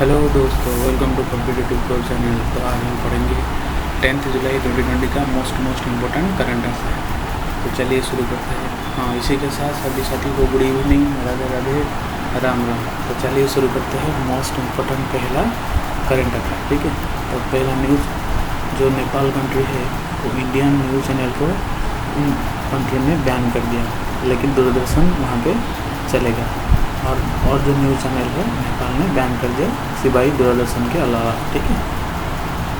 Hello दोस्तों, welcome to competitive pro channel. तो आज हम पढ़ेंगे 10 जुलाई 2020 का मोस्ट इम्पोर्टेंट करंट अफेयर। तो चलिए शुरू करते हैं। हाँ, इसी के साथ सभी साथी को गुड इवनिंग, राधे राधे, राम राम। तो चलिए शुरू करते हैं। मोस्ट इम्पोर्टेंट पहला करंट अफेयर, ठीक है। तो पहला न्यूज़, जो नेपाल कंट्री है वो इंडियन न्यूज़ चैनल को उन कंट्री में बैन कर दिया, लेकिन दूरदर्शन वहाँ पे चलेगा। और जो न्यूज़ चैनल है नेपाल ने बैन कर दिया सिवाय दूरदर्शन के अलावा, ठीक है।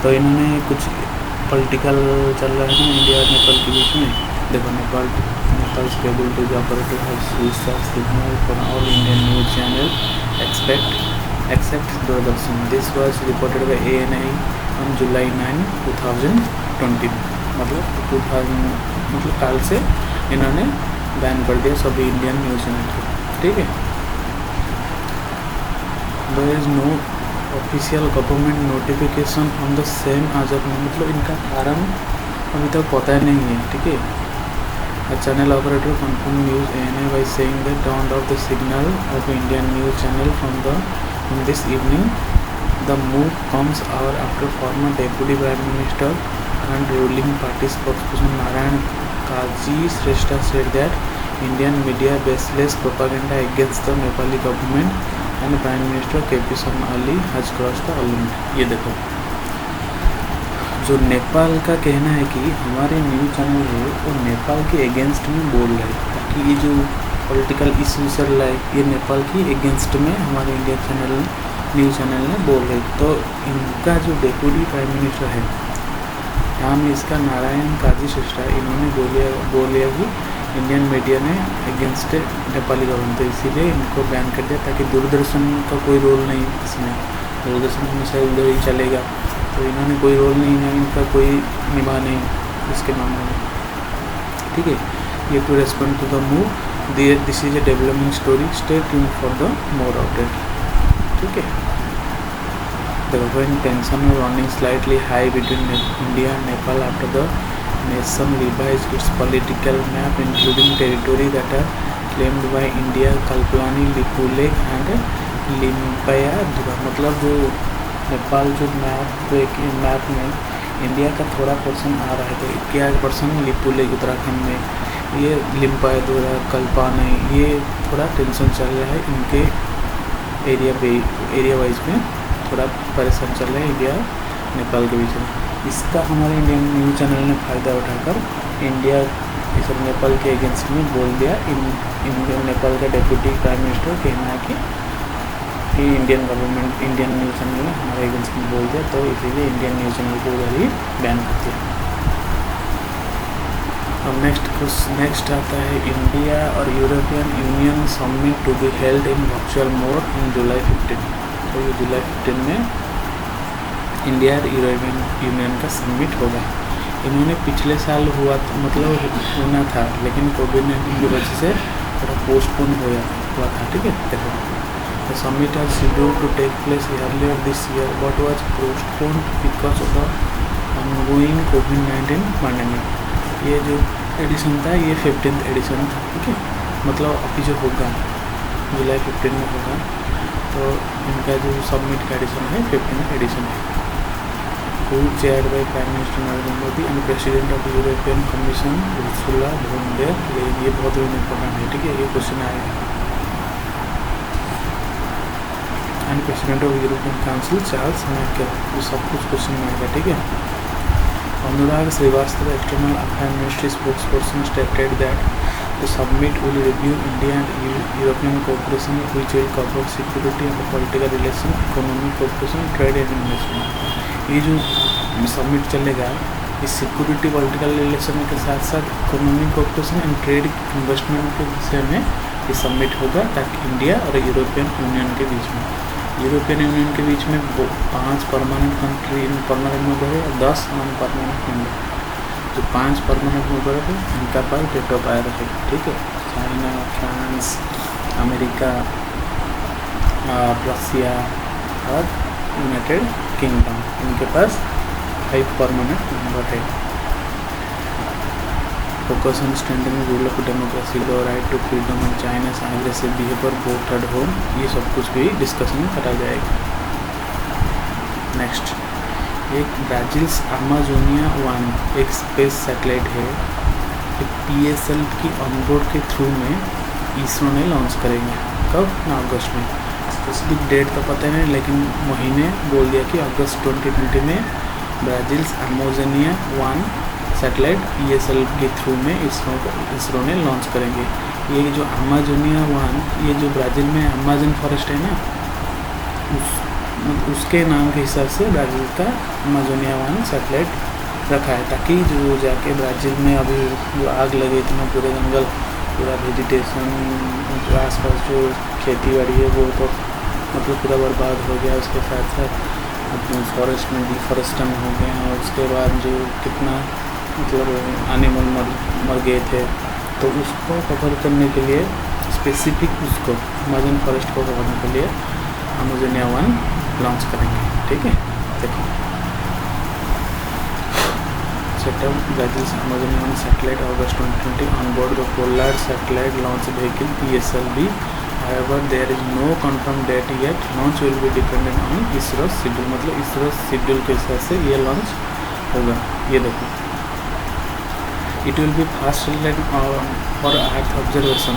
तो इन्होंने कुछ पॉलिटिकल चल रहा है ना इंडिया और नेपाल के बीच में। देखो, Nepal stable to the operator have switched off signal for all Indian news channel except Doordarshan. This was reported by ANI on July 9, 2020। मतलब कल से इन्होंने बैन कर दिया सभी इंडियन न्यूज़ चैनल को, ठीक है। There is no official government notification on the same as of now। मतलब इनका कारण अभी तक पता ही नहीं है, ठीक है। A channel operator confirmed news ANI by saying that turned off the signal of Indian news channel from this evening। The move comes hour after former Deputy Prime Minister and ruling party spokesperson Narayan Kaji Shrestha said that Indian media baseless propaganda against the Nepali government and prime minister KP Sharma Oli has cross the limit. ये देखो, जो नेपाल का कहना है कि हमारे news channel है वो नेपाल के अगेंस्ट में बोल रहे हैं, ताकि ये जो पॉलिटिकल इशू चल रहा है ये नेपाल की अगेंस्ट में हमारे इंडिया न्यूज़ चैनल ने बोल रहे। तो इनका जो डेप्यूटी प्राइम मिनिस्टर है, नाम है इसका नारायण काजी श्रेष्ठा, इन्होंने बोलिया कि इंडियन मीडिया ने अगेंस्ट नेपाली गवर्नमेंट, तो इसीलिए इनको बैन कर दिया, ताकि दूरदर्शन का कोई रोल नहीं इसमें। दूरदर्शन हमेशा उधर ही चलेगा, तो इन्होंने कोई रोल नहीं है, इनका कोई निभा नहीं इसके मामले में, ठीक है। ये to respond to the move this is a development story, stay tuned for the more update, ठीक है। The tension was running slightly high between India and Nepal after the nation revised its political map, including territory that are claimed by India, Kalpalani, Lipulekh and Limpayadhura। मतलब जो नेपाल जो map में India का थोड़ा portion आ रहा है, तो 21% लिपुलेख उत्तराखंड में, ये लिम्पायधुरा, कल्पानी, ये थोड़ा टेंशन चल रहा है इनके एरिया वाइज में, थोड़ा परेशान चल रहा है इंडिया नेपाल के बीच में। इसका हमारे इंडियन न्यूज़ चैनल ने फ़ायदा उठाकर इंडिया इस नेपाल के अगेंस्ट में बोल दिया। नेपाल का डेप्यूटी प्राइम मिनिस्टर कहना है कि Indian government, Indian news channel ने हमारे अगेंस्ट में बोल दिया, तो इसीलिए इंडियन न्यूज़ चैनल को उधर ही बैन कर दिया। अब नेक्स्ट आता है इंडिया और European union summit to be held in virtual mode in July 15। तो ये जुलाई 15 में इंडिया और यूरोपियन यूनियन का समिट होगा। इन्होंने पिछले साल हुआ होना था, लेकिन कोविड-19 की वजह से थोड़ा पोस्टपोन हुआ था, ठीक है। देखो, the summit has scheduled to take place earlier this year but was postponed because of the ongoing कोविड-19 पैंडेमिक। ये जो एडिशन था ये 15th एडिशन था, ठीक है। मतलब अभी जो होगा जुलाई 15 में होगा, तो इनका जो समिट का एडिशन है 15th एडिशन है। who chaired by Prime Minister Narendra Modi and president of European commission Ursula von der Leyen. ये बहुत इम्पोर्टेंट है, ठीक है, ये क्वेश्चन आएगा। And president of European council Charles Michel, ये सब कुछ क्वेश्चन में आएगा, ठीक है। Anurag Srivastava, external affair ministry spokesperson, stated that the summit will review India and European cooperation which will cover security and political relation, economic cooperation, trade and investment. ये जो summit चलेगा, इस सिक्योरिटी पॉलिटिकल रिलेशन के साथ साथ economic cooperation and trade investment के विषय में ये समिट होगा, ताकि इंडिया और यूरोपियन यूनियन के बीच में, यूरोपियन यूनियन के बीच में 5 परमानेंट कंट्री परमानेंट मेंबर है और 10 नॉन परमानेंट मेंबर। जो 5 परमानेंट मेंबर है इनका पास वेटो पाया रहेगा, ठीक है। चाइना, फ्रांस, अमेरिका, रसिया और यूनाइटेड किंगडम, इनके पास 5 परमानेंट मेंबर है। Focus on strengthening rule of democracy, the right to freedom and China's aggressive behaviour both at home, ये सब कुछ भी डिस्कशन में करा जाएगा। नेक्स्ट एक ब्राज़ील्स अमेजोनिया 1 एक स्पेस सैटेलाइट है, एक PSL की ऑनबोर्ड के थ्रू में इसरो ने लॉन्च करेंगे। कब? अगस्त में। स्पेसिफिक डेट तो पता नहीं, लेकिन महीने बोल दिया कि अगस्त 2020 में ब्राज़ील्स अमेजोनिया 1 सैटेलाइट PSL के थ्रू में इसरो ने लॉन्च करेंगे। ये जो अमेजोनिया 1 ये जो ब्राज़ील में अमेजन फॉरेस्ट है ना, उसके नाम के हिसाब से ब्राज़ील का अमेजोनिया 1 सैटेलाइट रखा है, ताकि जो जाके ब्राज़ील में अभी जो आग लगी थी ना, पूरे जंगल, पूरा वेजिटेशन, आसपास जो खेती बाड़ी है वो तो मतलब पूरा बर्बाद हो गया। उसके साथ साथ अपने फॉरेस्ट में डिफॉरेस्टेशन हो गए, और उसके बाद जो कितना मतलब एनिमल मर गए थे, तो उसको कवर करने के लिए स्पेसिफिक उसको अमेजन फॉरेस्ट को कवर करने के लिए अमेजोनिया 1 लॉन्च करेंगे। ठीक है, देखो setup Brazil's Amazonia 1 satellite August 2020 on board the polar satellite launch vehicle PSLV। However, there is no confirmed date yet. Launch will be dependent on ISRO schedule। मतलब ISRO schedule के हिसाब से ये launch होगा। ये देखो, it will be fast satellite for Earth observation.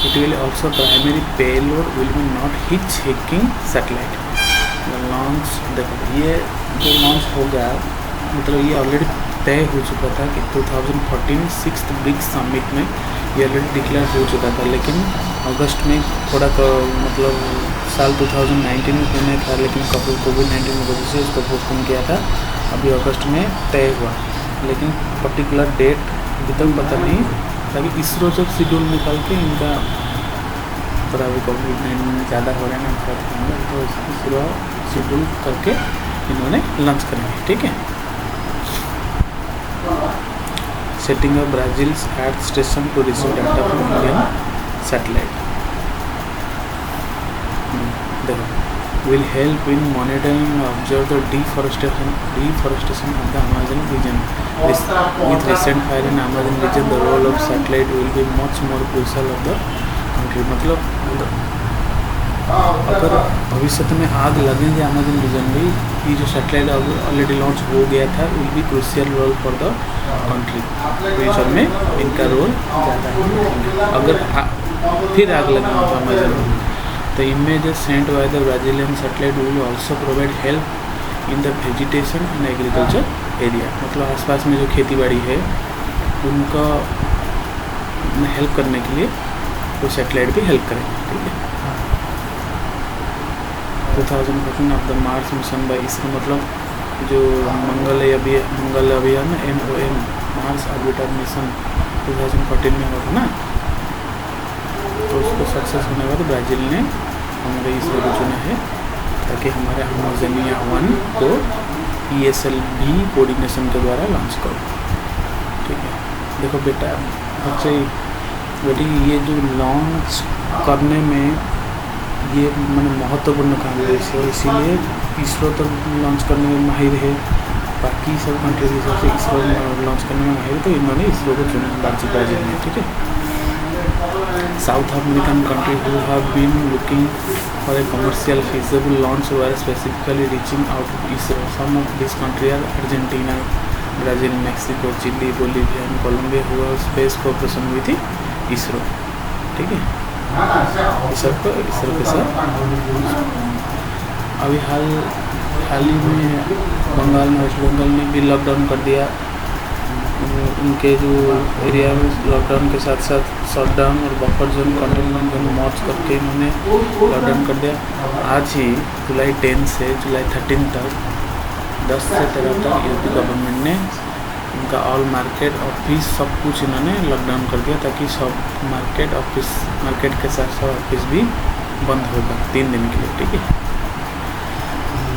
It will also primary payload will be not hitchhiking satellite। Launch देखो, ये जो लॉन्च होगा मतलब ये ऑलरेडी तय हो चुका था कि 2014 6th ब्रिक्स समिट में ये ऑलरेडी डिक्लेयर हो चुका था, लेकिन अगस्त में थोड़ा मतलब साल 2019 में होने था, लेकिन कोविड-19 की वजह से इसको पोस्टपोन किया था। अभी अगस्त में तय हुआ, लेकिन पर्टिकुलर डेट अभी तक पता नहीं, ताकि इसरो जब शेड्यूल निकाल के इनका थोड़ा अभी कोविड-19 ज़्यादा हो रहा है ना, तो इसरो शेड्यूल करके इन्होंने लॉन्च करेंगे। ठीक है, setting up Brazil's earth station to receive data from Indian satellite. देखो, will help in monitoring and observe the deforestation of the Amazon region. With recent fire in Amazon region, the role of satellite will be much more crucial of the country। मतलब अगर भविष्य में आग लगेंगे Amazon reason में, ये जो satellite already launch हो गया था, will be crucial role for the country. Future में इनका रोल ज़्यादा है। अगर फिर आग लगेंगे तो अमेजन में, तो images sent by the Brazilian satellite will also provide help in the vegetation and agriculture area. मतलब आसपास में जो खेती बाड़ी है उनका हेल्प करने के लिए वो सैटेलाइट भी हेल्प करेंगे। ठीक है, 2014 of the Mars mission by ISRO, मतलब जो मंगल अभियान MOM मार्स ऑर्बिटर मिशन 2014 में हुआ था ना, तो उसको सक्सेस होने के बाद ब्राज़ील ने हमारे इसरो को चुना है, ताकि हमारे अमेजोनिया 1 को PSLV कोऑर्डिनेशन के द्वारा लॉन्च करो। ठीक है, देखो बेटा, बच्चे बेटी, ये जो लॉन्च करने में ये मैंने महत्वपूर्ण काम है इसरो, इसीलिए इसरो तो लॉन्च करने में माहिर है, बाकी सब कंट्री के हिसाब से इसरो लॉन्च करने में माहिर, तो इन्होंने इसरो को चुना ब्राज़ील में। ठीक है, south American country who have been looking for a commercial feasible launch were specifically reaching out to ISRO. Some of these countries are Argentina, Brazil, Mexico, Chile, Bolivia and Colombia who have space cooperation with ISRO। ठीक है, इसरो के साथ अभी हाल ही में बंगाल में, waste Bengal में भी lockdown कर दिया। उनके जो एरिया में लॉकडाउन के साथ साथ शटडाउन और बफर जोन, कंटेनमेंट जोन मर्ज करके इन्होंने लॉकडाउन कर दिया। आज ही जुलाई 10 से जुलाई 13 तक 10 से 13 तक यूपी गवर्नमेंट ने उनका ऑल मार्केट ऑफिस सब कुछ इन्होंने लॉकडाउन कर दिया, ताकि सब मार्केट के साथ साथ ऑफिस भी बंद होगा 3 दिन के लिए। ठीक है,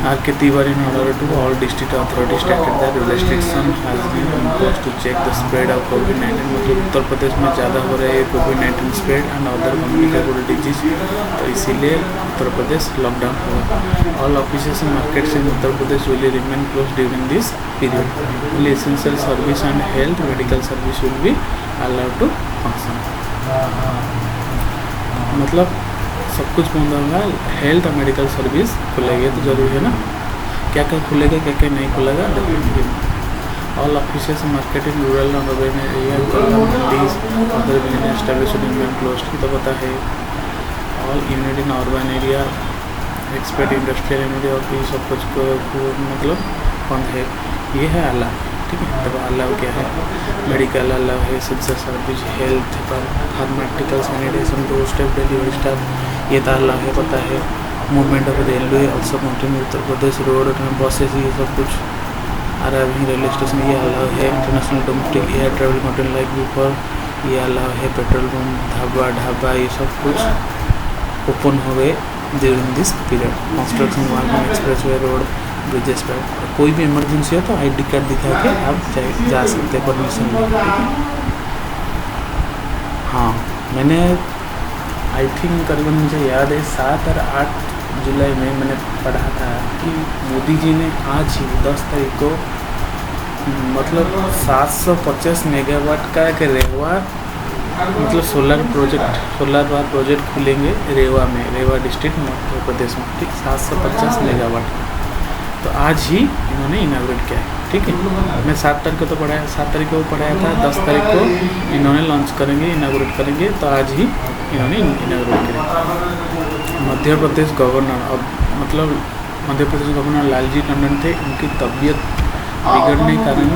R.K. Tiwari in order to all district authorities stated that restriction has been imposed to check the spread of COVID-19। मतलब उत्तर प्रदेश में ज़्यादा हो रहा है COVID-19 spread and other communicable disease, तो इसीलिए उत्तर प्रदेश लॉकडाउन होगा। All offices and markets in Uttar Pradesh will remain close during this period. Only essential service and health medical service will be allowed to function. मतलब सब कुछ बंद होगा, हेल्थ और medical service खुलेगी, तो जरूरी है ना। क्या क्या खुलेगा क्या क्या नहीं खुलेगा देखेंगे। ऑल ऑफिसेस मार्केटिंग रूरल और urban area mandis other business established in close तो पता है। All unit in urban area expert industrial unit और ये सब कुछ को मतलब बंद है। ये है अलाव, ठीक है। तो अलाव क्या है, मेडिकल अलाव है, सेंसर सर्विस, हेल्थ पर pharmaceutical sanitation, door step delivery staff ये तो अलाव है पता है। Movement of railway also continue Uttar Pradesh road buses ये सब कुछ आ रहा है। अभी रेलवे स्टेशन ये अलाव है। International domestic air travel continue like before ये अलाव है। पेट्रोल पम्प ढाबा ये सब कुछ ओपन हो गए during this period. Construction work express way road bridges पर कोई भी इमरजेंसी हो तो ID कार्ड दिखा के आप जा सकते हैं परमिशन लेके, ठीक है। हाँ, मैंने आई थिंक करीबन मुझे याद है 7 और 8 जुलाई में मैंने पढ़ा था कि मोदी जी ने आज ही 10 तारीख को मतलब 750 मेगावाट का एक रेवा मतलब सोलर पावर प्रोजेक्ट खुलेंगे रेवा में, रेवा डिस्ट्रिक्ट मध्य प्रदेश में, ठीक। 750 मेगावाट का तो आज ही इन्होंने इनाग्रेट किया है, ठीक है। मैं 7 तारीख को तो पढ़ाया, 7 तारीख को पढ़ाया था, 10 तारीख को इन्होंने लॉन्च करेंगे, इनाग्रेट करेंगे, तो आज ही इन्होंने इनाग्रेट किया। मध्य प्रदेश गवर्नर अब मतलब मध्य प्रदेश गवर्नर लालजी टंडन थे, उनकी तबीयत बिगड़ने के कारण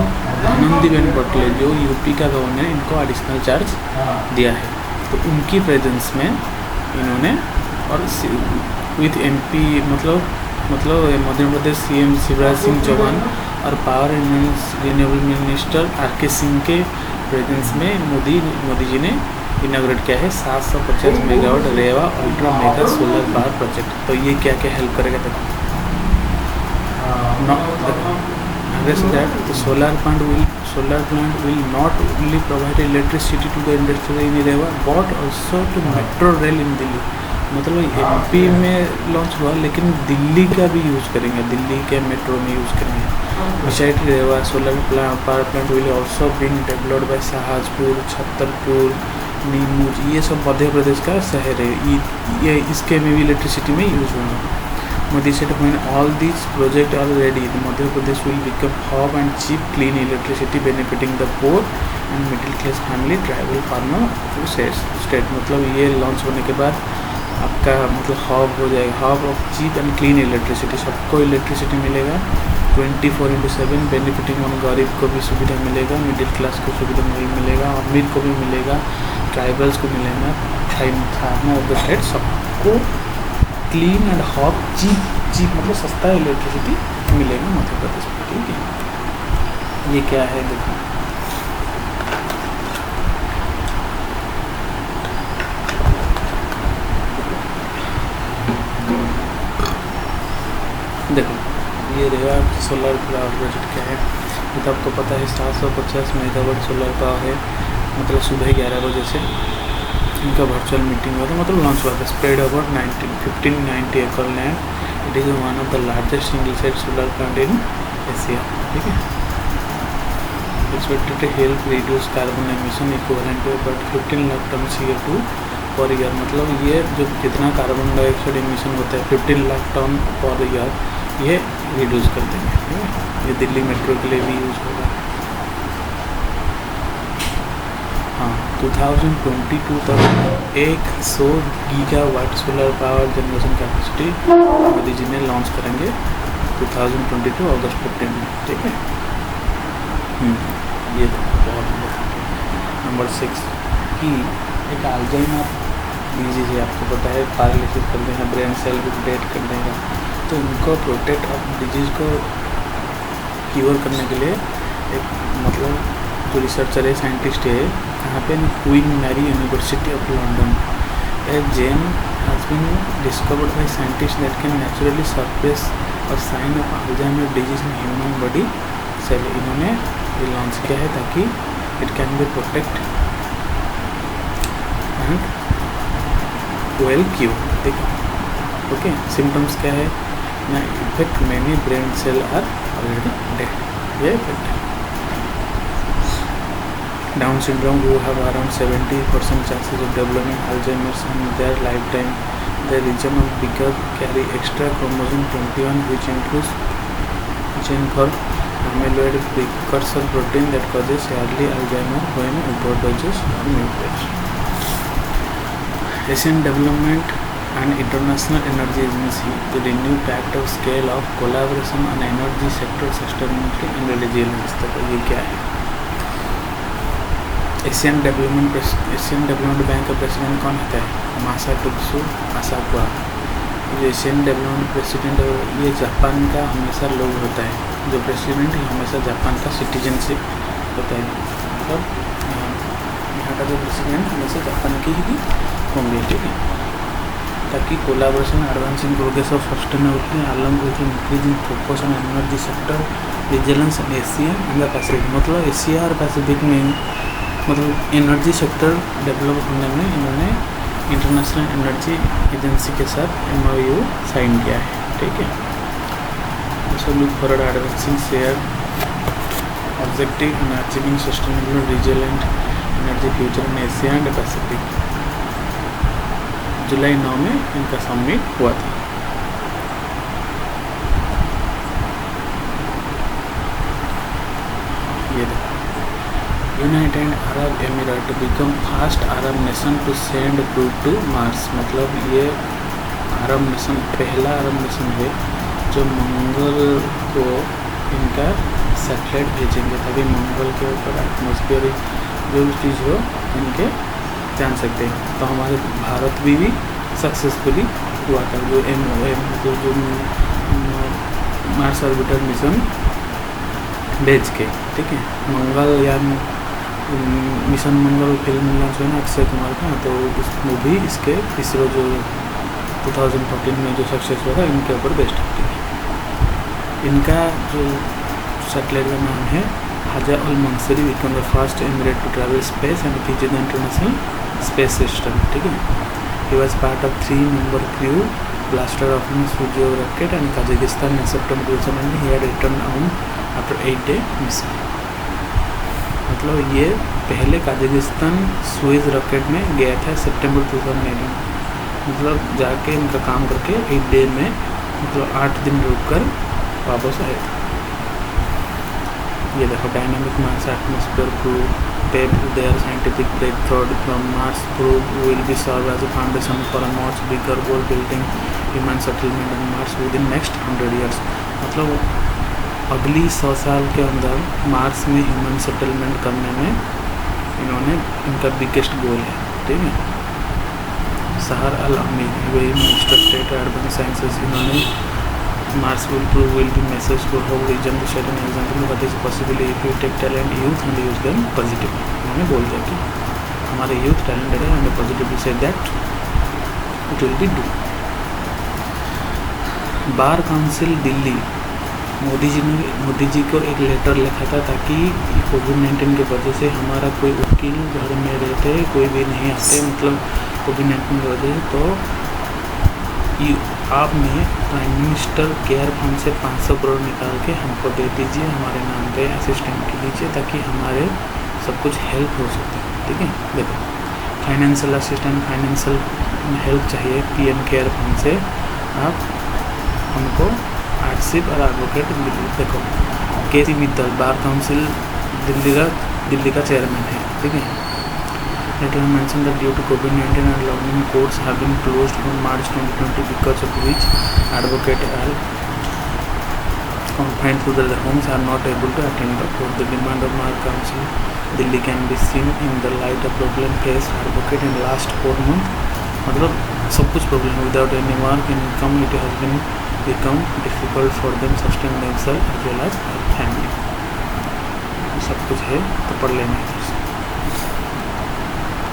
आनंदीबेन पटेल जो यूपी का गवर्नर इनको एडिशनल चार्ज दिया है, तो उनकी प्रेजेंस में इन्होंने और विथ MP मतलब मध्य प्रदेश CM शिवराज सिंह चौहान और power and renewable minister RK Singh के प्रेजेंस में मोदी जी ने इनाग्रेट किया है 750 megawatt Rewa ultra mega solar power project. तो ये क्या क्या हेल्प करेगा देखो। The solar plant will not only provide electricity to the industry in Rewa but also to metro rail in Delhi। मतलब MP में लॉन्च हुआ लेकिन दिल्ली का भी यूज़ करेंगे, दिल्ली के मेट्रो में यूज़ करेंगे। Beside Rewa solar power plant will also being developed by Shajapur, Chhatarpur, Neemuch, ये सब मध्य प्रदेश का शहर है, ये इसके में भी इलेक्ट्रिसिटी में यूज़ होंगे। Modi said when all these projects are ready, the Madhya Pradesh will become hub and cheap clean electricity benefiting the poor and middle class family, tribal farmer to state। मतलब ये launch होने के बाद आपका मतलब hub हो जाएगा, hub of cheap and clean electricity, सबको इलेक्ट्रिसिटी मिलेगा 24/7, बेनिफिटिंग ऑन गरीब को भी सुविधा मिलेगा, मिडिल क्लास को सुविधा मिलेगा, अमीर को भी मिलेगा, ट्राइबल्स को मिलेगा, फार्मर ऑफ द स्टेट सबको क्लीन एंड हॉट चीप मतलब सस्ता इलेक्ट्रिसिटी मिलेगा मध्य प्रदेश में, ठीक है। ये क्या है देखो, ये रेवा सोलर पावर प्रोजेक्ट क्या है ये तो आपको पता है। 750 मेगावाट सोलर पावर है, मतलब सुबह 11 बजे से इनका वर्चुअल मीटिंग हुआ था, मतलब लॉन्च हुआ था। Spread about 1590 acre land, it is one of the largest single side solar plant in Asia, ठीक है। Expected to help reduce carbon emission equivalent to about 15 lakh ton CO2 per year. मतलब ये जो जितना कार्बन डाइऑक्साइड एमिशन होता है 15 lakh ton per year ये reduce कर देंगे, ठीक है। ये दिल्ली मेट्रो के लिए भी यूज़ होगा। हाँ, 2022 तक 100 gigawatt solar power generation capacity Modi ji ने लॉन्च करेंगे 2022 अगस्त 15 में, ठीक है। ये बहुत नंबर 6 की एक अल्जाइमर डिजीज है, आपको पता है, पैरालिसिस कर देगा, ब्रेन सेल को डेड कर देगा, तो उनको प्रोटेक्ट ऑफ डिजीज़ को क्योर करने के लिए एक मतलब जो रिसर्चर है, साइंटिस्ट है यहाँ पे, Queen Mary university of London, a gene has been discovered by scientist that can naturally surface or sign of Alzheimer disease in human body cell. इन्होंने ये लॉन्च किया है ताकि it can be protect and well cure, देखो, okay. Symptoms क्या है ना, effect many brain cell are already dead, ये इफेक्ट है। Down syndrome who have around 70% chances of developing Alzheimer's in their lifetime, the region of bigger carry extra chromosome 21 which includes chain for amyloid precursor protein that causes early Alzheimer when overdoses or mutates. Asian Development and International Energy Agency to renew pact of scale of collaboration on energy sector sustainability and resilience. तो ये क्या है? Asian development bank का president कौन होता है? मासाटोत्सु आसाकुआ। जो Asian development president है ये जापान का हमेशा लोग होता है, जो प्रेसिडेंट है हमेशा जापान का सिटीजनशिप होता है, मतलब यहाँ का जो प्रेसिडेंट हमेशा जापान की ही होंगे, ठीक है। ताकि collaboration advancing progress of sustainability along with increasing focus on energy sector vigilance in Asia and the Pacific, मतलब एशिया और पैसिफिक में मतलब एनर्जी सेक्टर डेवलप होने में इन्होंने इंटरनेशनल एनर्जी एजेंसी के साथ MOU साइन किया है, ठीक है। So look forward advancing share objective and achieving sustainable resilient energy future in Asia and Pacific. जुलाई 9 में इनका सबमिट हुआ था। ये देखो, United Arab Emirate to become first Arab nation to send crew to Mars, मतलब ये अरब नेशन पहला अरब नेशन है जो मंगल को इनका सैटेलाइट भेजेंगे ताकि मंगल के ऊपर एटमॉस्फेयर जो भी चीज़ हो इनके जान सकते हैं। तो हमारे भारत भी सक्सेसफुली हुआ था जो जो मार्स ऑर्बिटर मिशन भेज के, ठीक है। मंगलयान मिशन मंगल फिल्म लॉन्च हुआ ना अक्षय कुमार का, तो उस मूवी इसके इसरो जो 2014 में जो सक्सेस हुआ था इनके ऊपर बेस्ड है, ठीक है। इनका जो सैटेलाइट का नाम है Hazza Al Mansouri become the first Emirate to travel space and visit the international space system, ठीक है। He was part of 3-member crew blaster of Soyuz rocket and Kazakhstan in September 2009 he had return on after 8-day mission, मतलब ये पहले Kazakhstan Suez rocket में गया था सितंबर 2018, मतलब जाके इनका काम करके 8 डे में मतलब 8 दिन रुक कर वापस आए थे। ये देखो, dynamic Mars atmosphere probe pave their scientific breakthrough from Mars probe will be serve as a foundation for a much bigger goal building human settlement on Mars within next 100 years, मतलब अगली 100 साल के अंदर Mars में human settlement करने में इन्होंने इनका बिगेस्ट गोल है, ठीक है। सहर अल अमी वही मिनिस्टर स्टेट एडवांस साइंसेस, इन्होंने Mars will prove will be message for whole region to set an example what is possible if you take talent youth and use them positively. उन्होंने बोल दिया कि हमारे यूथ talented है and positively से that it will be do. Bar council Delhi Modi ji को एक लेटर लिखा था ताकि कोविड-19 की वजह से हमारा कोई वकील घर में रहते कोई भी नहीं आते, मतलब कोविड-19 की वजह से, तो आपने प्राइम मिनिस्टर केयर फंड से 500 करोड़ निकाल के हमको दे दीजिए, हमारे नाम पे असिस्टेंट के लीजिए ताकि हमारे सब कुछ हेल्प हो सके, ठीक है। देखो, फाइनेंशियल असिस्टेंट फाइनेंशियल हेल्प चाहिए PM केयर फंड से, आप हमको आरसिप और एडवोकेट मिली। देखो, KC Mittal bar council Delhi का चेयरमैन है, ठीक है। Letter mention that due to कोविड-19 and lockdown courts have been closed from March 2020 because of which advocate are confined to their homes are not able to attend the court. The demand of Bar Council Delhi can be seen in the light of problem faced advocate in last 4 months, मतलब सब कुछ problem without any work income it has been become difficult for them sustain themselves as well as their family। सब कुछ है तो पढ़ लेना है।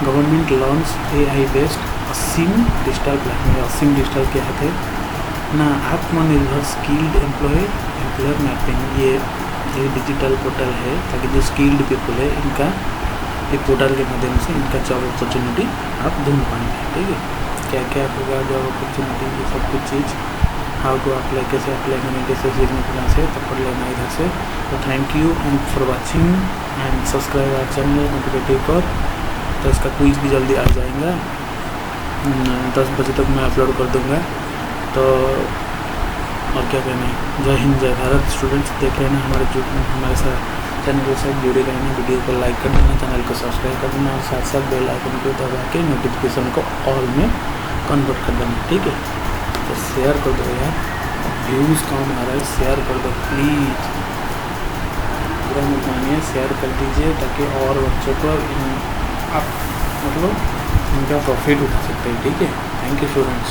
गवर्नमेंट लॉन्च AI बेस्ड असीम डिजिटल प्लेटफॉर्म। असीम डिजिटल क्या है ना, आत्मनिर्भर स्किल्ड एम्प्लॉयर मैपिंग, ये डिजिटल पोर्टल है ताकि जो स्किल्ड पीपल है इनका एक पोर्टल के माध्यम से इनका जॉब अपॉर्चुनिटी आप ढूंढ पाएंगे, ठीक है। क्या क्या होगा जॉब अपॉर्चुनिटी, ये सब कुछ चीज़ हाउ टू अप्लाई, कैसे अप्लाई करना, कैसे सीखने के से तो पढ़ लेना इधर से। तो thank you and for watching and subscribe our channel motivative पर। तो इसका क्विज भी जल्दी आ जाएगा, 10 बजे तक मैं अपलोड कर दूँगा। तो और क्या कहना है। जय हिंद जय भारत। स्टूडेंट्स देख रहे हैं हमारे साथ चैनल के साथ जुड़े रहना, वीडियो को लाइक कर देना, चैनल को सब्सक्राइब कर देना और साथ साथ बेल आइकन को दबा के नोटिफिकेशन को ऑल में कन्वर्ट कर देना, ठीक है। तो शेयर कर दो यार, व्यूज़ कम आ रहा है, शेयर कर दो प्लीज़, पूरा मत मानिए, शेयर कर दीजिए ताकि और बच्चों को आप मतलब उनका प्रॉफिट उठा सकते हैं, ठीक है। Thank you students.